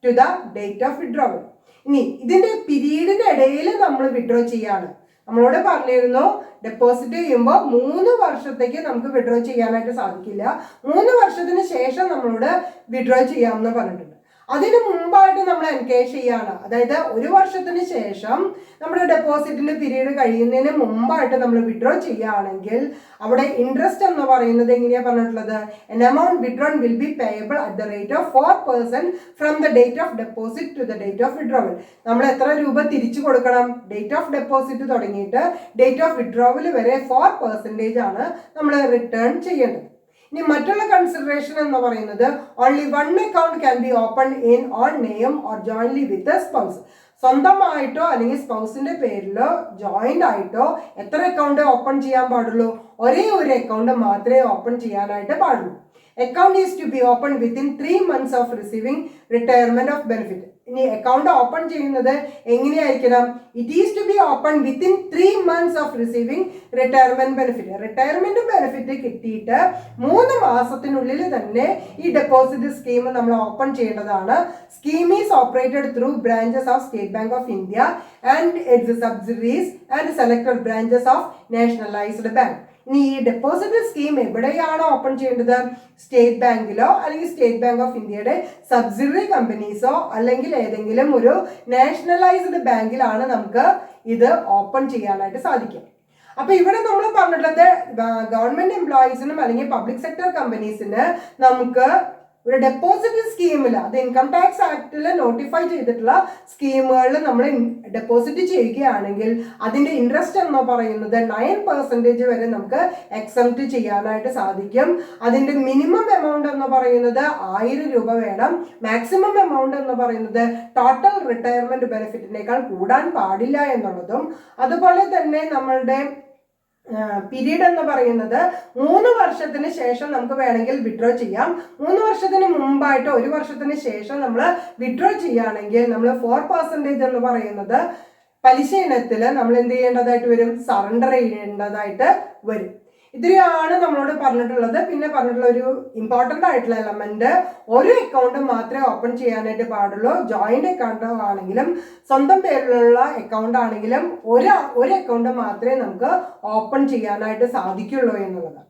to the date of withdrawal. ഇനി ഇതിന്റെ പീരീഡിന്റെ ഇടയിൽ നമ്മൾ withdraw ചെയ്യാണ്. നമ്മളോട് പറഞ്ഞിരുന്നു deposit ചെയ്യുമ്പോൾ 3 വർഷത്തേക്ക് നമുക്ക് വിഡ്രോ ചെയ്യാനായിട്ട് സാധിക്കില്ല. 3 വർഷത്തിന് ശേഷം നമ്മളോട് വിഡ്രോ ചെയ്യാമെന്ന് പറഞ്ഞിട്ടുണ്ട്. അതിന് മുമ്പായിട്ട് നമ്മൾ എൻകേഷ് ചെയ്യാണ്. അതായത് 1 വർഷത്തിന് ശേഷം നമ്മുടെ ഡെപ്പോസിറ്റിന്റെ പീരീഡ് കഴിയുന്നതിന് മുമ്പായിട്ട് നമ്മൾ വിഡ്രോ ചെയ്യുകയാണെങ്കിൽ അവിടെ ഇൻട്രസ്റ്റ് എന്ന് പറയുന്നത് എങ്ങനെയാ പറഞ്ഞിട്ടുള്ളത്? an amount withdrawn will be payable at the rate of 4% from the date of deposit to the date of withdrawal. നമ്മൾ എത്ര രൂപ തിരിച്ചു കൊടുക്കണം? ഡേറ്റ് ഓഫ് ഡെപ്പോസിറ്റ് തുടങ്ങിയിട്ട് ഡേറ്റ് ഓഫ് വിഡ്രോവൽ വരെ 4% ആണ് നമ്മൾ റിട്ടേൺ ചെയ്യേണ്ടത്. ഇനി മറ്റുള്ള കൺസിഡറേഷൻ എന്ന് പറയുന്നത് only 1 account can be open in own name or jointly with spouse. സ്വന്തമായിട്ടോ അല്ലെങ്കിൽ സ്പൗസിന്റെ പേരിലോ ജോയിന്റ് ആയിട്ടോ എത്ര അക്കൗണ്ട് ഓപ്പൺ ചെയ്യാൻ പാടുള്ളൂ? ഒരേ ഒരു അക്കൗണ്ട് മാത്രമേ ഓപ്പൺ ചെയ്യാനായിട്ട് പാടുള്ളൂ. Account is to be open within 3 months of receiving retirement of benefit. ഇനി അക്കൗണ്ട് ഓപ്പൺ ചെയ്യുന്നത് എങ്ങനെയായിരിക്കണം? It is to be open within 3 months of receiving retirement benefit. Retirement benefit കിട്ടിയിട്ട് 3 മാസത്തിനുള്ളിൽ തന്നെ ഈ ഡെപ്പോസിറ്റ് സ്കീം നമ്മൾ ഓപ്പൺ ചെയ്യേണ്ടതാണ്. Scheme is operated through branches of State Bank of India and its subsidiaries and selected branches of nationalised bank. ഇനി ഈ deposit scheme എവിടെയാണോ open ചെയ്യേണ്ടത്? സ്റ്റേറ്റ് ബാങ്കിലോ അല്ലെങ്കിൽ സ്റ്റേറ്റ് ബാങ്ക് ഓഫ് ഇന്ത്യയുടെ സബ്സിഡറി കമ്പനീസോ അല്ലെങ്കിൽ ഏതെങ്കിലും ഒരു നാഷണലൈസ്ഡ് ബാങ്കിലാണ് നമുക്ക് ഇത് ഓപ്പൺ ചെയ്യാനായിട്ട് സാധിക്കും. അപ്പൊ ഇവിടെ നമ്മൾ പറഞ്ഞിട്ടുള്ളത് ഗവൺമെന്റ് എംപ്ലോയീസിനും അല്ലെങ്കിൽ പബ്ലിക് സെക്ടർ കമ്പനീസിന് നമുക്ക് ഒരു ഡെപ്പോസിറ്റ് സ്കീമിൽ, അത് ഇൻകം ടാക്സ് ആക്ടിൽ നോട്ടിഫൈ ചെയ്തിട്ടുള്ള സ്കീമുകളിൽ നമ്മൾ ഡെപ്പോസിറ്റ് ചെയ്യുകയാണെങ്കിൽ അതിന്റെ ഇൻട്രസ്റ്റ് എന്ന് പറയുന്നത് 9% വരെ നമുക്ക് എക്സംപ്റ്റ് ചെയ്യാനായിട്ട് സാധിക്കും. അതിന്റെ മിനിമം എമൗണ്ട് എന്ന് പറയുന്നത് 1000 രൂപ വേണം. മാക്സിമം എമൗണ്ട് എന്ന് പറയുന്നത് ടോട്ടൽ റിട്ടയർമെന്റ് ബെനിഫിറ്റിനേക്കാൾ കൂടാൻ പാടില്ല എന്നുള്ളതും, അതുപോലെ തന്നെ നമ്മളുടെ പീരീഡ് എന്ന് പറയുന്നത് 3 വർഷത്തിന് ശേഷം നമുക്ക് വേണമെങ്കിൽ വിഡ്രോ ചെയ്യാം. 3 വർഷത്തിന് മുമ്പായിട്ട് 1 വർഷത്തിന് ശേഷം നമ്മൾ വിഡ്രോ ചെയ്യുകയാണെങ്കിൽ നമ്മൾ 4% എന്ന് പറയുന്നത് പലിശ ഇനത്തിൽ നമ്മൾ എന്ത് ചെയ്യേണ്ടതായിട്ട് വരും? സറണ്ടർ ചെയ്യേണ്ടതായിട്ട് വരും. ഇതിലാണ് നമ്മളോട് പറഞ്ഞിട്ടുള്ളത്. പിന്നെ പറഞ്ഞിട്ടുള്ള ഒരു ഇമ്പോർട്ടൻ്റ് ആയിട്ടുള്ള എലമെന്റ്, ഒരു അക്കൗണ്ട് മാത്രമേ ഓപ്പൺ ചെയ്യാനായിട്ട് പാടുള്ളൂ. ജോയിന്റ് അക്കൗണ്ട് ആണെങ്കിലും സ്വന്തം പേരിലുള്ള അക്കൗണ്ട് ആണെങ്കിലും ഒരു അക്കൗണ്ട് മാത്രമേ നമുക്ക് ഓപ്പൺ ചെയ്യാനായിട്ട് സാധിക്കുള്ളൂ എന്നുള്ളത്.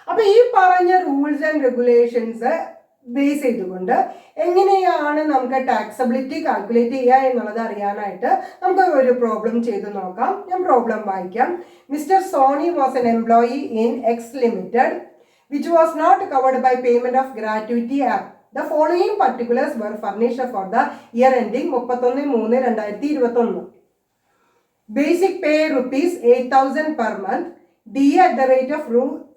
അപ്പൊ ഈ പറഞ്ഞ റൂൾസ് ആൻഡ് റെഗുലേഷൻസ് ബേസ് ചെയ്തുകൊണ്ട് എങ്ങനെയാണ് നമുക്ക് ടാക്സബിലിറ്റി കാൽക്കുലേറ്റ് ചെയ്യുക എന്നുള്ളത് അറിയാനായിട്ട് നമുക്ക് ഒരു പ്രോബ്ലം ചെയ്ത് നോക്കാം. ഞാൻ പ്രോബ്ലം വായിക്കാം. Mister Soni was an employee in X limited which was not covered by payment of gratuity act. The following particulars were furnished for the year ending 31/3/2021. Basic pay rupees 8,000 per month. DA at the rate of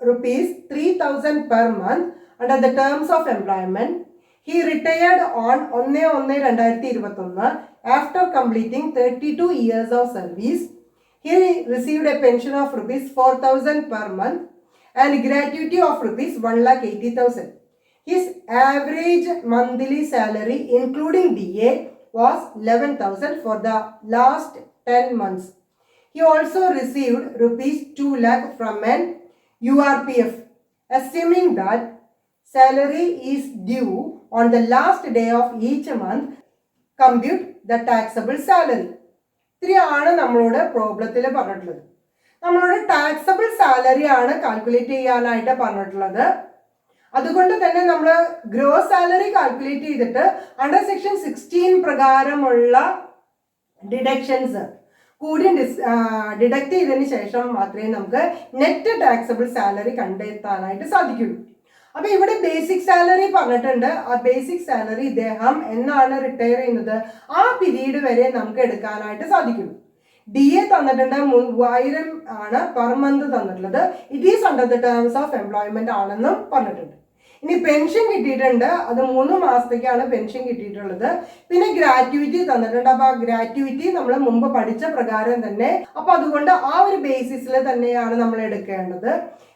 rupees 3,000 per month under the terms of employment. He retired on 1/1/2021 after completing 32 years of service. He received a pension of rupees 4,000 per month and gratuity of rupees 1,80,000. His average monthly salary including DA was 11,000 for the last 10 months. He also received rupees 2 lakh from an URPF. Assuming that salary is due on the last day of each month, compute the taxable salary. ഇത്രയാണ് നമ്മളോട് പ്രോബ്ലത്തിൽ പറഞ്ഞിട്ടുള്ളത്. നമ്മളോട് taxable salary ആണ് calculate ചെയ്യാനായിട്ട് പറഞ്ഞിട്ടുള്ളത്. അതുകൊണ്ട് തന്നെ നമ്മൾ ഗ്രോസ് സാലറി കാൽക്കുലേറ്റ് ചെയ്തിട്ട് അണ്ടർ സെക്ഷൻ 16 പ്രകാരമുള്ള ഡിഡക്ഷൻസ് കൂടി ഡിഡക്ട് ചെയ്തതിന് ശേഷം മാത്രമേ നമുക്ക് നെറ്റ് ടാക്സബിൾ സാലറി കണ്ടെത്താനായിട്ട് സാധിക്കുള്ളൂ. അപ്പൊ ഇവിടെ ബേസിക് സാലറി പറഞ്ഞിട്ടുണ്ട്. ആ ബേസിക് സാലറി ഇദ്ദേഹം എന്നാണ് റിട്ടയർ ചെയ്യുന്നത് ആ പീരീഡ് വരെ നമുക്ക് എടുക്കാനായിട്ട് സാധിക്കുള്ളൂ. DA തന്നിട്ടുണ്ട് 3,000 ആണ് പെർ മന്ത് തന്നിട്ടുള്ളത്. It is under the terms of employment ആണെന്നും പറഞ്ഞിട്ടുണ്ട്. ഇനി പെൻഷൻ കിട്ടിയിട്ടുണ്ട്, അത് 3 മാസത്തേക്കാണ് പെൻഷൻ കിട്ടിയിട്ടുള്ളത്. പിന്നെ ഗ്രാറ്റുവിറ്റി തന്നിട്ടുണ്ട്. അപ്പൊ ആ ഗ്രാറ്റുവിറ്റി നമ്മൾ മുമ്പ് പഠിച്ച പ്രകാരം തന്നെ, അപ്പൊ അതുകൊണ്ട് ആ ഒരു ബേസിസിൽ തന്നെയാണ് നമ്മൾ എടുക്കേണ്ടത്.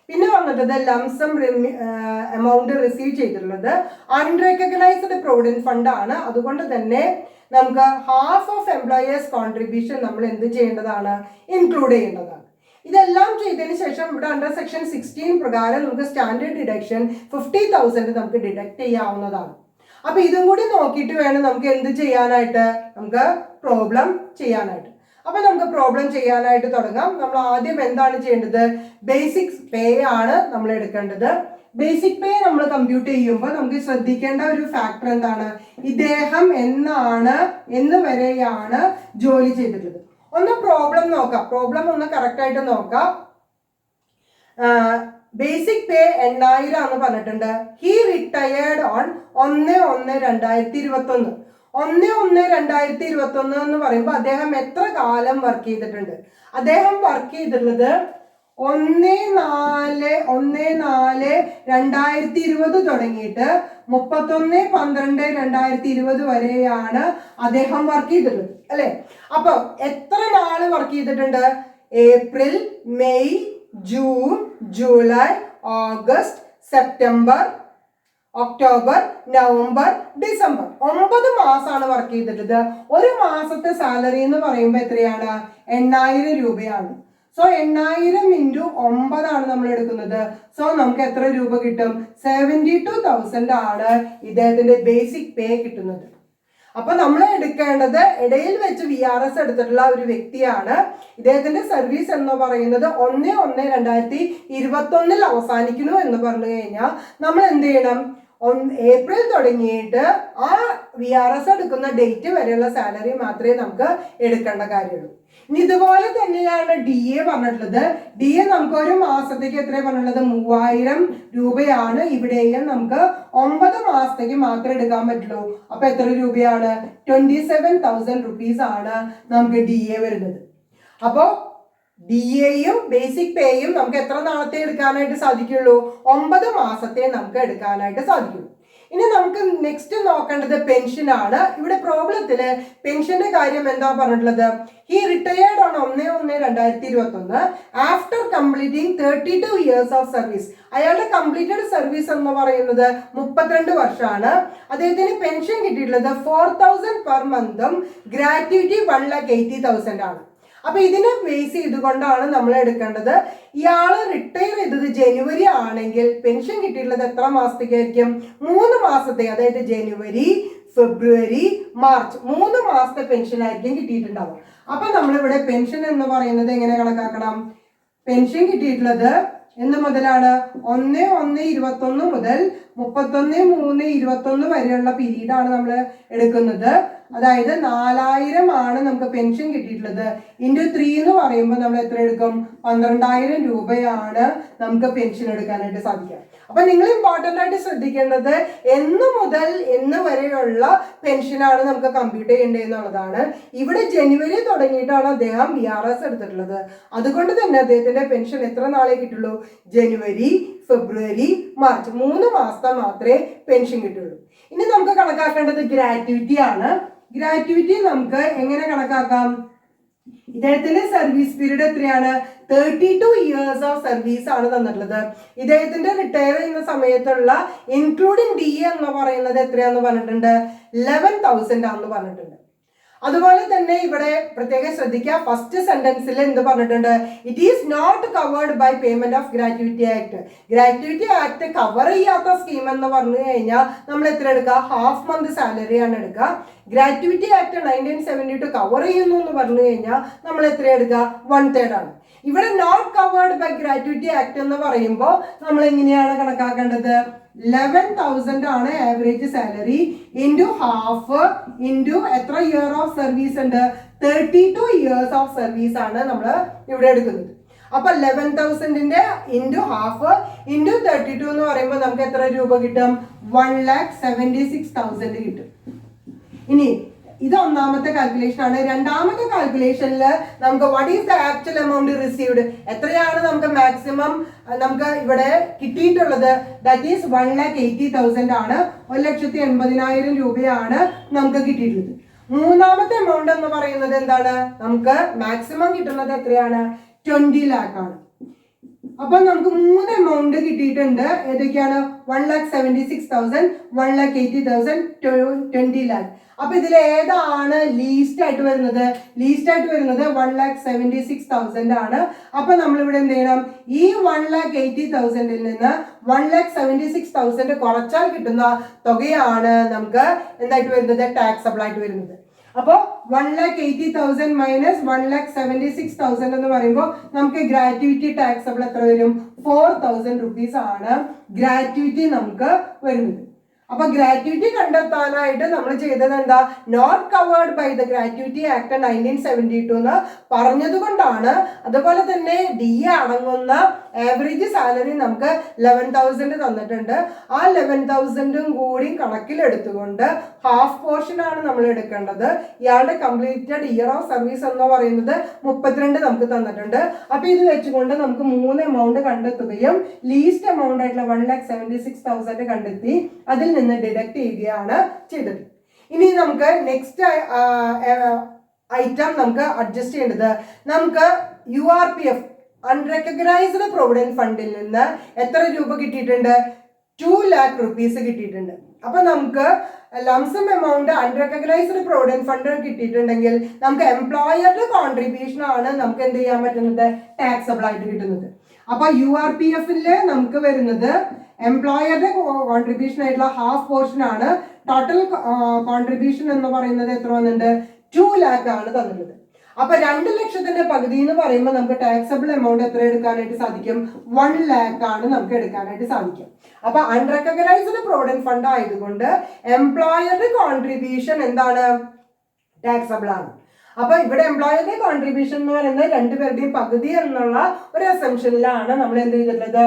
പിന്നെ വന്നിട്ടത് ലംസം എമൗണ്ട് റിസീവ് ചെയ്തിട്ടുള്ളത് അൺറെക്കഗ്നൈസ്ഡ് പ്രൊവിഡന്റ് ഫണ്ട് ആണ്. അതുകൊണ്ട് തന്നെ നമുക്ക് ഹാഫ് ഓഫ് എംപ്ലോയേഴ്സ് കോൺട്രിബ്യൂഷൻ നമ്മൾ എന്ത് ചെയ്യേണ്ടതാണ്, ഇൻക്ലൂഡ് ചെയ്യേണ്ടതാണ്. ഇതെല്ലാം ചെയ്തതിന് ശേഷം ഇവിടെ അണ്ടർ സെക്ഷൻ 16 പ്രകാരം നമുക്ക് സ്റ്റാൻഡേർഡ് ഡിഡക്ഷൻ 50,000 നമുക്ക് ഡിഡക്ട് ചെയ്യാവുന്നതാണ്. അപ്പൊ ഇതും കൂടി നോക്കിയിട്ട് വേണം നമുക്ക് എന്ത് ചെയ്യാനായിട്ട്, നമുക്ക് പ്രോബ്ലം ചെയ്യാനായിട്ട്. അപ്പൊ നമുക്ക് പ്രോബ്ലം ചെയ്യാനായിട്ട് തുടങ്ങാം. നമ്മൾ ആദ്യം എന്താണ് ചെയ്യേണ്ടത്, ബേസിക് പേ ആണ് നമ്മൾ എടുക്കേണ്ടത്. ബേസിക് പേ നമ്മൾ കമ്പ്യൂട്ട് ചെയ്യുമ്പോൾ നമുക്ക് ശ്രദ്ധിക്കേണ്ട ഒരു ഫാക്ടർ എന്താണ്, ഇദ്ദേഹം എന്ന് വരെയാണ് ജോലി ചെയ്തിട്ടുള്ളത്. ഒന്ന് പ്രോബ്ലം നോക്കാം. പ്രോബ്ലം ഒന്ന് കറക്റ്റ് ആയിട്ട് നോക്കാം. ബേസിക് പേ 8,000 എന്ന് പറഞ്ഞിട്ടുണ്ട്. He retired on 1/1/2021. 1/1/2021 എന്ന് പറയുമ്പോൾ അദ്ദേഹം എത്ര കാലം വർക്ക് ചെയ്തിട്ടുണ്ട്? അദ്ദേഹം വർക്ക് ചെയ്തിട്ടുള്ളത് 1/4/2020 തുടങ്ങിയിട്ട് 31/12/2020 വരെയാണ് അദ്ദേഹം വർക്ക് ചെയ്തിട്ടുള്ളത്, അല്ലെ? അപ്പൊ എത്ര നാള് വർക്ക് ചെയ്തിട്ടുണ്ട്? April, May, June, July, August, September, October, November, December. 9 മാസമാണ് വർക്ക് ചെയ്തിട്ടുള്ളത്. ഒരു മാസത്തെ സാലറി എന്ന് പറയുമ്പോൾ എത്രയാണ്? 8,000 രൂപയാണ്. സോ 8,000 × 9 ആണ് നമ്മൾ എടുക്കുന്നത്. സോ നമുക്ക് എത്ര രൂപ കിട്ടും? 72,000 ആണ് ഇദ്ദേഹത്തിന്റെ ബേസിക് പേ കിട്ടുന്നത്. അപ്പൊ നമ്മൾ എടുക്കേണ്ടത് ഇടയിൽ വെച്ച് VRS എടുത്തിട്ടുള്ള ഒരു വ്യക്തിയാണ്. ഇദ്ദേഹത്തിന്റെ സർവീസ് എന്ന് പറയുന്നത് 1/1/2021 അവസാനിക്കുന്നു എന്ന് പറഞ്ഞു കഴിഞ്ഞാൽ നമ്മൾ എന്ത് ചെയ്യണം? ഏപ്രിൽ തുടങ്ങിയിട്ട് ആ VRS എടുക്കുന്ന ഡേറ്റ് വരെയുള്ള സാലറി മാത്രമേ നമുക്ക് എടുക്കേണ്ട കാര്യമുള്ളൂ. ഇനി ഇതുപോലെ തന്നെയാണ് DA പറഞ്ഞിട്ടുള്ളത്. DA നമുക്ക് ഒരു മാസത്തേക്ക് എത്ര പറഞ്ഞിട്ടുള്ളത്? 3,000 രൂപയാണ്. ഇവിടെയും നമുക്ക് 9 മാസത്തേക്ക് മാത്രമേ എടുക്കാൻ പറ്റുള്ളൂ. അപ്പൊ എത്ര രൂപയാണ്? 27,000 rupees ആണ് നമുക്ക് DA വരുന്നത്. അപ്പോ DAയും ബേസിക് പേയും നമുക്ക് എത്ര നാളത്തെ എടുക്കാനായിട്ട് സാധിക്കുള്ളൂ? 9 മാസത്തെ നമുക്ക് എടുക്കാനായിട്ട് സാധിക്കുള്ളൂ. ഇനി നമുക്ക് നെക്സ്റ്റ് നോക്കേണ്ടത് പെൻഷൻ ആണ്. ഇവിടെ പ്രോബ്ലത്തില് പെൻഷന്റെ കാര്യം എന്താ പറഞ്ഞിട്ടുള്ളത്? He retired on 1/1/2021 after completing 32 years of service. അയാളുടെ കംപ്ലീറ്റഡ് സർവീസ് എന്ന് പറയുന്നത് 32 വർഷമാണ്. അദ്ദേഹത്തിന് പെൻഷൻ കിട്ടിയിട്ടുള്ളത് 4,000 പെർ മന്തും ഗ്രാറ്റുവിറ്റി 1,80,000 ആണ്. അപ്പൊ ഇതിനെ ബേസ് ചെയ്തുകൊണ്ടാണ് നമ്മൾ എടുക്കേണ്ടത്. ഇയാള് റിട്ടയർ ചെയ്തത് ജനുവരി ആണെങ്കിൽ പെൻഷൻ കിട്ടിയിട്ടുള്ളത് എത്ര മാസത്തേക്കായിരിക്കും? 3 മാസത്തെ, അതായത് ജനുവരി, ഫെബ്രുവരി, മാർച്ച് 3 മാസത്തെ പെൻഷൻ ആയിരിക്കും കിട്ടിയിട്ടുണ്ടാവും. അപ്പൊ നമ്മളിവിടെ പെൻഷൻ എന്ന് പറയുന്നത് എങ്ങനെ കണക്കാക്കണം? പെൻഷൻ കിട്ടിയിട്ടുള്ളത് എന്ന് മുതലാണ്? 1/1/21 മുതൽ 31/3/21 വരെയുള്ള പീരീഡ് ആണ് നമ്മൾ എടുക്കുന്നത്. അതായത് 4000 ആണ് നമുക്ക് പെൻഷൻ കിട്ടിയിട്ടുള്ളത്. ഇൻറ്റു 3 എന്ന് പറയുമ്പോൾ നമ്മൾ എത്ര എടുക്കും? 12,000 രൂപയാണ് നമുക്ക് പെൻഷൻ എടുക്കാനായിട്ട് സാധിക്കുക. അപ്പൊ നിങ്ങൾ ഇമ്പോർട്ടൻ്റ് ആയിട്ട് ശ്രദ്ധിക്കേണ്ടത് എന്ന് മുതൽ എന്ന് വരെയുള്ള പെൻഷനാണ് നമുക്ക് കമ്പ്യൂട്ട് ചെയ്യേണ്ടത് എന്നുള്ളതാണ്. ഇവിടെ ജനുവരി തുടങ്ങിയിട്ടാണ് അദ്ദേഹം VRS എടുത്തിട്ടുള്ളത്. അതുകൊണ്ട് തന്നെ അദ്ദേഹത്തിന്റെ പെൻഷൻ എത്ര നാളെ കിട്ടുള്ളൂ? ജനുവരി, ഫെബ്രുവരി, മാർച്ച് 3 മാസത്തെ മാത്രമേ പെൻഷൻ കിട്ടുള്ളൂ. ഇനി നമുക്ക് കണക്കാക്കേണ്ടത് ഗ്രാറ്റുവിറ്റി ആണ്. ഗ്രാറ്റുവിറ്റി നമുക്ക് എങ്ങനെ കണക്കാക്കാം? ഇദ്ദേഹത്തിന്റെ സർവീസ് പീരീഡ് എത്രയാണ്? 32 ഇയേഴ്സ് ഓഫ് സർവീസ് ആണ് തന്നിട്ടുള്ളത്. ഇദ്ദേഹത്തിന്റെ റിട്ടയർ ചെയ്യുന്ന സമയത്തുള്ള ഇൻക്ലൂഡിങ് DA എന്ന് പറയുന്നത് എത്രയാന്ന് പറഞ്ഞിട്ടുണ്ട്? 11,000 ആണെന്ന് പറഞ്ഞിട്ടുണ്ട്. അതുപോലെ തന്നെ ഇവിടെ പ്രത്യേകം ശ്രദ്ധിക്കുക, ഫസ്റ്റ് സെന്റൻസിൽ എന്ത് പറഞ്ഞിട്ടുണ്ട്? It is not covered by payment of gratuity act. Gratuity act cover ചെയ്യാത്ത സ്കീം എന്ന് പറഞ്ഞു കഴിഞ്ഞാൽ നമ്മൾ എത്ര എടുക്കുക? ഹാഫ് മന്ത് സാലറി ആണ് എടുക്കുക. ഗ്രാറ്റുവിറ്റി ആക്ട് 1972 കവർ ചെയ്യുന്നു എന്ന് പറഞ്ഞു കഴിഞ്ഞാൽ നമ്മൾ എത്ര എടുക്കുക? 1/3 ആണ്. ഇവിടെ not covered by gratuity act എന്ന് പറയുമ്പോൾ നമ്മൾ എങ്ങനെയാണ് കണക്കാക്കേണ്ടത്? 11,000 ആണ് average salary into half into എത്ര ഇയർ ഓഫ് സർവീസ് ഉണ്ട്? 32 ഇയേഴ്സ് ഓഫ് സർവീസ് ആണ് നമ്മൾ ഇവിടെ എടുക്കുന്നത്. അപ്പൊ 11,000 ഇൻറ്റു ഹാഫ് ഇൻറ്റു 32 എന്ന് പറയുമ്പോൾ നമുക്ക് എത്ര രൂപ കിട്ടും? 1,76,000 കിട്ടും. ഇനി ഇത് ഒന്നാമത്തെ കാൽക്കുലേഷൻ ആണ്. രണ്ടാമത്തെ കാൽക്കുലേഷനിൽ നമുക്ക് what is the actual amount received, എത്രയാണ് നമുക്ക് മാക്സിമം നമുക്ക് ഇവിടെ കിട്ടിയിട്ടുള്ളത്? ദാറ്റ് ഈസ് 1,80,000 ആണ്. 1,80,000 രൂപയാണ് നമുക്ക് കിട്ടിയിട്ടുള്ളത്. മൂന്നാമത്തെ എമൗണ്ട് എന്ന് പറയുന്നത് എന്താണ്? നമുക്ക് മാക്സിമം കിട്ടുന്നത് എത്രയാണ്? 20 lakh ആണ്. അപ്പൊ നമുക്ക് 3 എമൗണ്ട് കിട്ടിയിട്ടുണ്ട്. ഏതൊക്കെയാണ്? 1,76,000, 1,80,000, 20 lakh. അപ്പൊ ഇതിൽ ഏതാണ് ലീസ്റ്റ് ആയിട്ട് വരുന്നത്? ലീസ്റ്റ് ആയിട്ട് വരുന്നത് 1,76,000 ആണ്. അപ്പൊ നമ്മളിവിടെ എന്ത് ചെയ്യണം? ഈ 1,80,000 നിന്ന് 1,76,000 കുറച്ചാൽ കിട്ടുന്ന തുകയാണ് നമുക്ക് എന്തായിട്ട് വരുന്നത്? ടാക്സബിൾ ആയിട്ട് വരുന്നത്. അപ്പോ 1,80,000 മൈനസ് 1,76,000 എന്ന് പറയുമ്പോൾ നമുക്ക് ഗ്രാറ്റുവിറ്റി ടാക്സബിൾ എത്ര വരും? 4,000 റുപ്പീസ് ആണ് ഗ്രാറ്റുവിറ്റി നമുക്ക് വരുന്നത്. അപ്പൊ ഗ്രാറ്റുവിറ്റി കണ്ടെത്താനായിട്ട് നമ്മൾ ചെയ്തത് എന്താ? Not covered by the gratuity act 1972 എന്ന് പറഞ്ഞത് കൊണ്ടാണ്. അതുപോലെ തന്നെ DA അടങ്ങുന്ന ആവറേജ് സാലറി നമുക്ക് 11,000 തന്നിട്ടുണ്ട്. ആ 11,000 കൂടി കണക്കിലെടുത്തുകൊണ്ട് ഹാഫ് പോർഷൻ ആണ് നമ്മൾ എടുക്കേണ്ടത്. ഇയാളുടെ കംപ്ലീറ്റഡ് ഇയർ ഓഫ് സർവീസ് എന്ന് പറയുന്നത് 32 നമുക്ക് തന്നിട്ടുണ്ട്. അപ്പൊ ഇത് വെച്ചുകൊണ്ട് നമുക്ക് 3 എമൗണ്ട് കണ്ടെത്തുകയും ലീസ്റ്റ് എമൗണ്ട് ആയിട്ടുള്ള 1,76,000 കണ്ടെത്തി അതിൽ നിന്ന് ഡിഡക്ട് ചെയ്യുകയാണ് ചെയ്തത്. ഇനി നമുക്ക് നെക്സ്റ്റ് ഐറ്റം നമുക്ക് അഡ്ജസ്റ്റ് ചെയ്യേണ്ടത്, നമുക്ക് URPF അൺറെക്കഗ്നൈസ്ഡ് പ്രൊവിഡന്റ് ഫണ്ടിൽ നിന്ന് എത്ര രൂപ കിട്ടിയിട്ടുണ്ട്? 2 lakh റുപ്പീസ് കിട്ടിയിട്ടുണ്ട്. അപ്പൊ നമുക്ക് lump sum amount unrecognised provident fund കിട്ടിയിട്ടുണ്ടെങ്കിൽ നമുക്ക് എംപ്ലോയറുടെ കോൺട്രിബ്യൂഷൻ ആണ് നമുക്ക് എന്ത് ചെയ്യാൻ പറ്റുന്നത്? ടാക്സബിൾ ആയിട്ട് കിട്ടുന്നത്. അപ്പൊ URPF-ല് നമുക്ക് വരുന്നത് എംപ്ലോയറുടെ കോൺട്രിബ്യൂഷൻ ആയിട്ടുള്ള ഹാഫ് പോർഷൻ ആണ്. ടോട്ടൽ കോൺട്രിബ്യൂഷൻ എന്ന് പറയുന്നത് എത്ര വന്നിട്ടുണ്ട്? 2 lakh ആണ് തന്നിട്ടുള്ളത്. അപ്പൊ 2 ലക്ഷത്തിന്റെ പകുതി എന്ന് പറയുമ്പോൾ നമുക്ക് ടാക്സബിൾ എമൗണ്ട് എത്ര എടുക്കാനായിട്ട് സാധിക്കും? 1 lakh ആണ് നമുക്ക് എടുക്കാനായിട്ട് സാധിക്കും. അപ്പൊ അൺറെക്കഗ്നൈസ്ഡ് പ്രൊവിഡന്റ് ഫണ്ട് ആയതുകൊണ്ട് എംപ്ലോയറുടെ കോൺട്രിബ്യൂഷൻ എന്താണ്? ടാക്സബിൾ ആണ്. അപ്പൊ ഇവിടെ എംപ്ലോയറുടെ കോൺട്രിബ്യൂഷൻ എന്ന് പറയുന്നത് 2 പേരുടെയും പകുതി എന്നുള്ള ഒരു അസംഷനിലാണ് നമ്മൾ എന്ത് ചെയ്തിട്ടുള്ളത്?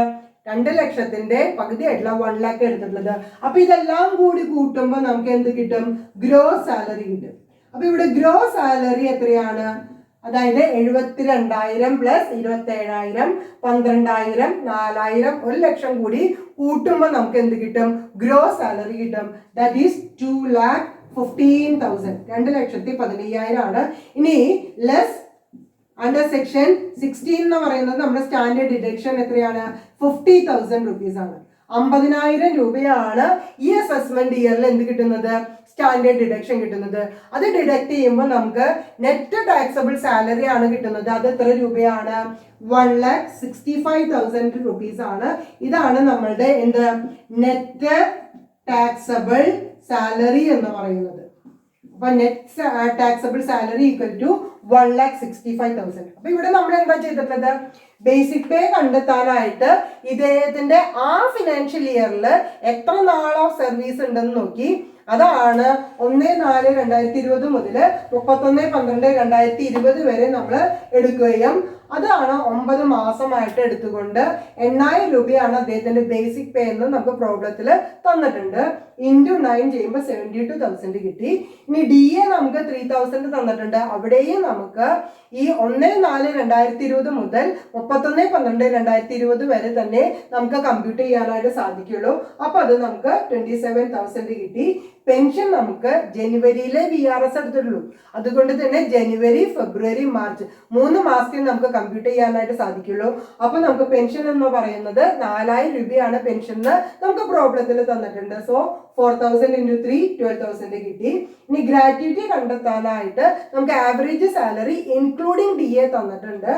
2 ലക്ഷത്തിന്റെ പകുതി ആയിട്ടുള്ള 1 lakh എടുത്തിട്ടുള്ളത്. അപ്പൊ ഇതെല്ലാം കൂടി കൂട്ടുമ്പോൾ നമുക്ക് എന്ത് കിട്ടും? ഗ്രോസ് സാലറി കിട്ടും. അപ്പൊ ഇവിടെ ഗ്രോസ് സാലറി എത്രയാണ്? അതായത് 72,000 പ്ലസ് 27,000, 12,000, 4,000, 1 ലക്ഷം കൂടി കൂട്ടുമ്പോൾ നമുക്ക് എന്ത് കിട്ടും? ഗ്രോസ് സാലറി കിട്ടും. That is 2,15,000. 2,15,000 ആണ്. ഇനി ലെസ് അണ്ടർ സെക്ഷൻ 16 എന്ന് പറയുന്നത് നമ്മുടെ സ്റ്റാൻഡേർഡ് ഡിഡക്ഷൻ എത്രയാണ്? 50,000 റുപ്പീസ് ആണ്. 50,000 രൂപയാണ് ഈ അസസ്മെന്റ് ഇയറിൽ എന്ത് കിട്ടുന്നത്, സ്റ്റാൻഡേർഡ് ഡിഡക്ഷൻ കിട്ടുന്നത്. അത് ഡിഡക്ട് ചെയ്യുമ്പോൾ നമുക്ക് നെറ്റ് ടാക്സബിൾ സാലറി ആണ് കിട്ടുന്നത്. അത് എത്ര രൂപയാണ്, 1,65,000 rupees ആണ്. ഇതാണ് നമ്മളുടെ എന്ത് നെറ്റ് ടാക്സബിൾ സാലറി എന്ന് പറയുന്നത്. അപ്പൊ net taxable salary equal to 1,65,000. അപ്പൊ ഇവിടെ നമ്മൾ എന്താ ചെയ്തിട്ടുള്ളത്, ബേസിക് പേ കണ്ടെത്താനായിട്ട് ഇദ്ദേഹത്തിന്റെ ആ ഫിനാൻഷ്യൽ ഇയറിൽ എത്ര നാൾ ഓഫ് സർവീസ് ഉണ്ടെന്ന് നോക്കി. അതാണ് 1/4/2020 മുതൽ 31/12/2020 വരെ നമ്മൾ എടുക്കുകയും അതാണ് 9 മാസമായിട്ട് എടുത്തുകൊണ്ട് 8,000 രൂപയാണ് അദ്ദേഹത്തിന്റെ ബേസിക് പേ എന്ന് നമുക്ക് പ്രോബ്ലത്തിൽ തന്നിട്ടുണ്ട്. ഇൻറ്റു 9 ചെയ്യുമ്പോൾ 72,000 കിട്ടി. ഇനി DA നമുക്ക് 3,000 തന്നിട്ടുണ്ട്. അവിടെയും നമുക്ക് ഈ 1/4/2020 മുതൽ 31/12/2020 വരെ തന്നെ നമുക്ക് കമ്പ്യൂട്ട് ചെയ്യാനായിട്ട് സാധിക്കുള്ളൂ. അപ്പൊ അത് നമുക്ക് 27,000 കിട്ടി. പെൻഷൻ നമുക്ക് ജനുവരിയിലെ VRS എടുത്തിട്ടുള്ളൂ. അതുകൊണ്ട് തന്നെ ജനുവരി, ഫെബ്രുവരി, മാർച്ച് 3 മാസത്തിൽ നമുക്ക് കമ്പ്യൂട്ട് ചെയ്യാനായിട്ട് സാധിക്കുള്ളൂ. അപ്പൊ നമുക്ക് പെൻഷൻ എന്ന് പറയുന്നത് 4,000 രൂപയാണ് പെൻഷൻ നമുക്ക് പ്രോബ്ലത്തിൽ തന്നിട്ടുണ്ട്. സോ 4,000 into 3 12,000 കിട്ടി. ഇനി ഗ്രാറ്റുവിറ്റി കണ്ടെത്താനായിട്ട് നമുക്ക് ആവറേജ് സാലറി ഇൻക്ലൂഡിംഗ് DA തന്നിട്ടുണ്ട്.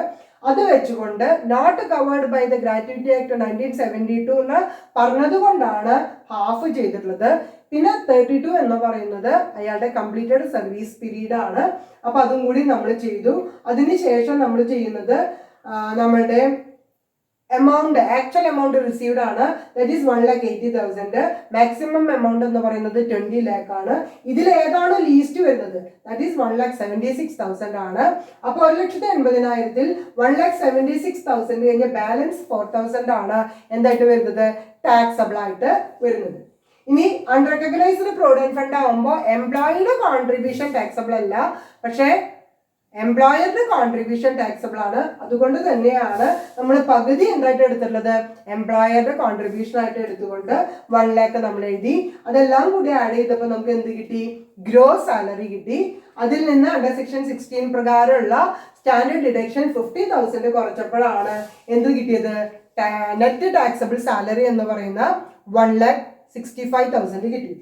അത് വെച്ചുകൊണ്ട് not covered by the gratuity act 1972 എന്ന് പറഞ്ഞതുകൊണ്ടാണ് ഹാഫ് ചെയ്തിട്ടുള്ളത്. പിന്നെ 32 എന്ന് പറയുന്നത് അയാളുടെ കംപ്ലീറ്റഡ് സർവീസ് പീരീഡ് ആണ്. അപ്പൊ അതും കൂടി നമ്മൾ ചെയ്തു. അതിനുശേഷം നമ്മൾ ചെയ്യുന്നത് നമ്മളുടെ എമൗണ്ട്, ആക്ച്വൽ എമൗണ്ട് റിസീവ്ഡ് ആണ്. That is 1,80,000. മാക്സിമം എമൗണ്ട് എന്ന് പറയുന്നത് 20 lakh ആണ്. ഇതിൽ ഏതാണ് ലീസ്റ്റ് വരുന്നത്, ദാറ്റ് ഈസ് 1,76,000 ആണ്. അപ്പൊ 1,80,000 1,76,000 കഴിഞ്ഞ ബാലൻസ് 4,000 ആണ് എന്തായിട്ട് വരുന്നത്, ടാക്സബിൾ ആയിട്ട് വരുന്നത്. ഇനി അൺറെക്കഗ്നൈസ്ഡ് പ്രൊവിഡന്റ് ഫണ്ട് ആവുമ്പോൾ എംപ്ലോയിയുടെ കോൺട്രിബ്യൂഷൻ ടാക്സബിൾ അല്ല, പക്ഷേ എംപ്ലോയറുടെ കോൺട്രിബ്യൂഷൻ ടാക്സബിൾ ആണ്. അതുകൊണ്ട് തന്നെയാണ് നമ്മൾ പകുതി എന്തായിട്ട് എടുത്തിട്ടുള്ളത്, എംപ്ലോയറുടെ കോൺട്രിബ്യൂഷൻ ആയിട്ട് എടുത്തുകൊണ്ട് 1 lakh നമ്മൾ എഴുതി. അതെല്ലാം കൂടി ആഡ് ചെയ്തപ്പോൾ നമുക്ക് എന്ത് കിട്ടി, ഗ്രോസ് സാലറി കിട്ടി. അതിൽ നിന്ന് അണ്ടർ സെക്ഷൻ 16 പ്രകാരമുള്ള സ്റ്റാൻഡേർഡ് ഡിഡക്ഷൻ 50,000 കുറച്ചപ്പോഴാണ് എന്ത് കിട്ടിയത്, നെറ്റ് ടാക്സബിൾ സാലറി എന്ന് പറയുന്ന 1,65,000 കിട്ടി.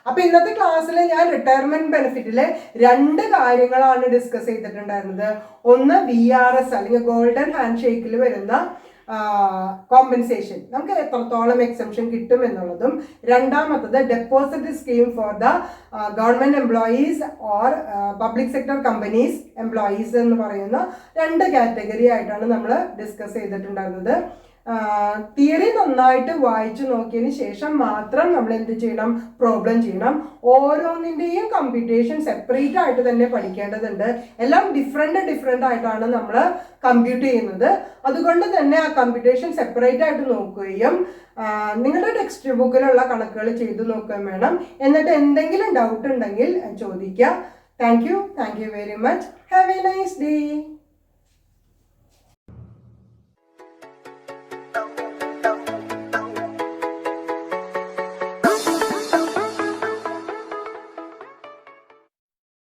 അപ്പൊ ഇന്നത്തെ ക്ലാസ്സിൽ ഞാൻ റിട്ടയർമെന്റ് ബെനിഫിറ്റിലെ 2 കാര്യങ്ങളാണ് ഡിസ്കസ് ചെയ്തിട്ടുണ്ടായിരുന്നത്. ഒന്ന് VRS അല്ലെങ്കിൽ ഗോൾഡൻ ഹാൻഡ് ഷേക്കിൽ വരുന്ന കോമ്പൻസേഷൻ, നമുക്ക് എത്രത്തോളം എക്സംഷൻ കിട്ടും എന്നുള്ളതും. രണ്ടാമത്തത് deposit scheme for the government employees or public sector companies employees എന്ന് പറയുന്ന 2 കാറ്റഗറി ആയിട്ടാണ് നമ്മൾ ഡിസ്കസ് ചെയ്തിട്ടുണ്ടായിരുന്നത്. തിയറി നന്നായിട്ട് വായിച്ചു നോക്കിയതിന് ശേഷം മാത്രം നമ്മൾ എന്ത് ചെയ്യണം, പ്രോബ്ലം ചെയ്യണം. ഓരോന്നിൻ്റെയും കമ്പ്യൂട്ടേഷൻ സെപ്പറേറ്റ് ആയിട്ട് തന്നെ പഠിക്കേണ്ടതുണ്ട്. എല്ലാം ഡിഫറെൻ്റ് ആയിട്ടാണ് നമ്മൾ കമ്പ്യൂട്ട് ചെയ്യുന്നത്. അതുകൊണ്ട് തന്നെ ആ കമ്പ്യൂട്ടേഷൻ സെപ്പറേറ്റ് ആയിട്ട് നോക്കുകയും നിങ്ങളുടെ ടെക്സ്റ്റ് ബുക്കിലുള്ള കണക്കുകൾ ചെയ്തു നോക്കുകയും വേണം. എന്നിട്ട് എന്തെങ്കിലും ഡൗട്ട് ഉണ്ടെങ്കിൽ ചോദിക്കുക. Thank you very much. Have A nice day.